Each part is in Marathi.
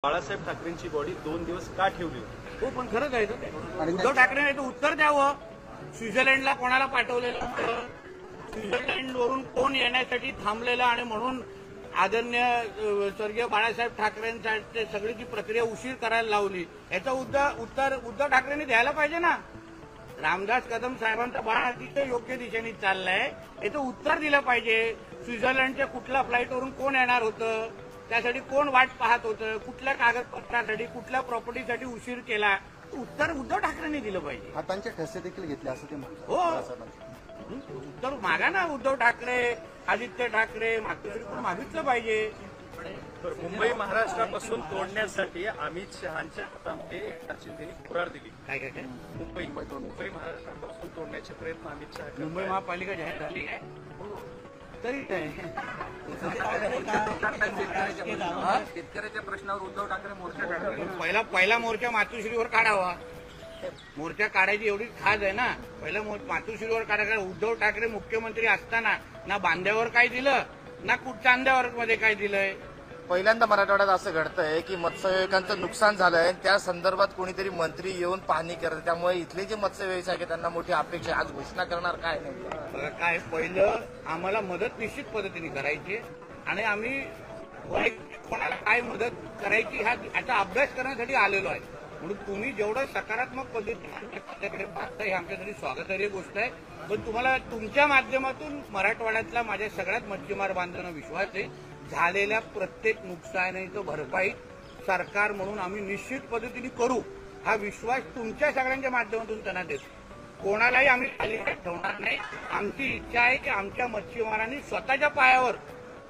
बाळासाहेब ठाकरेंची बॉडी 2 दिवस का ठेवली होती? हो, पण खरंच आहे तर उद्धव ठाकरेंनी तर उत्तर द्यावं. स्वित्झर्लंडला कोणाला पाठवलेलं, स्वित्झर्लंडवरून कोण येण्यासाठी थांबलेलं आणि म्हणून आदरणीय स्वर्गीय बाळासाहेब ठाकरेंसाठी सगळी ती प्रक्रिया उशीर करायला लावली. याचं उत्तर उद्धव ठाकरेंनी द्यायला पाहिजे ना. रामदास कदम साहेबांचा बाळ अतिशय योग्य दिशेने चाललाय, याचं उत्तर दिलं पाहिजे. स्वित्झर्लंडच्या कुठल्या फ्लाईटवरून कोण येणार होतं, त्यासाठी कोण वाट पाहत होतं, कुठल्या कागदपत्रासाठी कुठल्या प्रॉपर्टीसाठी उशीर केला, उत्तर उद्धव ठाकरेंनी दिलं पाहिजे. हातांचे ठसे देखील घेतले असं ते म्हणतात. हो, उत्तर मागा ना. उद्धव ठाकरे, आदित्य ठाकरे, मातोश्री कोण मागितलं पाहिजे. मुंबई महाराष्ट्रापासून तोडण्यासाठी अमित शहांच्या हातामध्ये एकनाथ शिंदेनी पुरार दिली. काय काय काय मुंबई महाराष्ट्रापासून तोडण्याचे प्रयत्न अमित शहा करतायत. मुंबई महापालिका जाहीर झाली आहे तरी काय शेतकऱ्याच्या प्रश्नावर उद्धव ठाकरे मोर्चा काढले. पहिला मोर्चा मातोश्रीवर काढावा. मोर्चा काढायची एवढी खाज आहे ना. पहिला मातोश्रीवर काढायला. उद्धव ठाकरे मुख्यमंत्री असताना ना बांध्यावर काय दिलं, ना चांद्यावर मध्ये काय दिलंय. पहिल्यांदा मराठवाड्यात असं घडतंय की मत्स्यव्यवसायांचं नुकसान झालंय, त्या संदर्भात कोणीतरी मंत्री येऊन पाहणी करत. त्यामुळे इथले जे मत्स्य व्यावसायिक आहेत त्यांना मोठी अपेक्षा. आज घोषणा करणार काय नाही. काय पहिलं आम्हाला मदत निश्चित पद्धतीने करायची आणि आम्ही कोणाला काय मदत करायची ह्याचा अभ्यास करण्यासाठी आलेलो आहे. म्हणून तुम्ही जेवढं सकारात्मक पद्धतीने पाहता हे आमच्यासाठी स्वागतार्ह गोष्ट आहे. पण तुम्हाला तुमच्या माध्यमातून मराठवाड्यातला माझ्या सगळ्यात मच्छीमार बांधवांना विश्वास आहे, झालेल्या प्रत्येक नुकसानीचं भरपाई सरकार म्हणून आम्ही निश्चित पद्धतीने करू. हा विश्वास तुमच्या सगळ्यांच्या माध्यमातून त्यांना देतो. कोणालाही आम्ही खाली ठेवणार नाही. आमची इच्छा आहे की आमच्या मच्छीमारांनी स्वतःच्या पायावर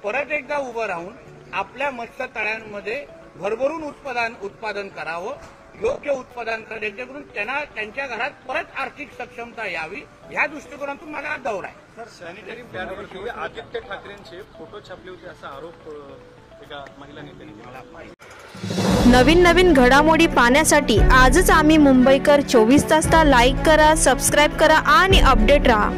परत एकदा उभं राहून आपल्या मत्स्य तळ्यांमध्ये भरभरून उत्पादन करावं, योग्य उत्पादन करावं, जेणेकरून त्यांना त्यांच्या घरात परत आर्थिक सक्षमता यावी. या दृष्टिकोनातून माझा हा दौरा आहे. सर, सॅनिटरी पॅडवरती आदित्य ठाकरेंचे फोटो छापले होते असा आरोप एका महिला नेत्याने केला. नवीन घडामोडी पाहण्यासाठी आजच आम्ही मुंबईकर 24 तासला लाईक करा, सबस्क्राईब करा आणि अपडेट रहा.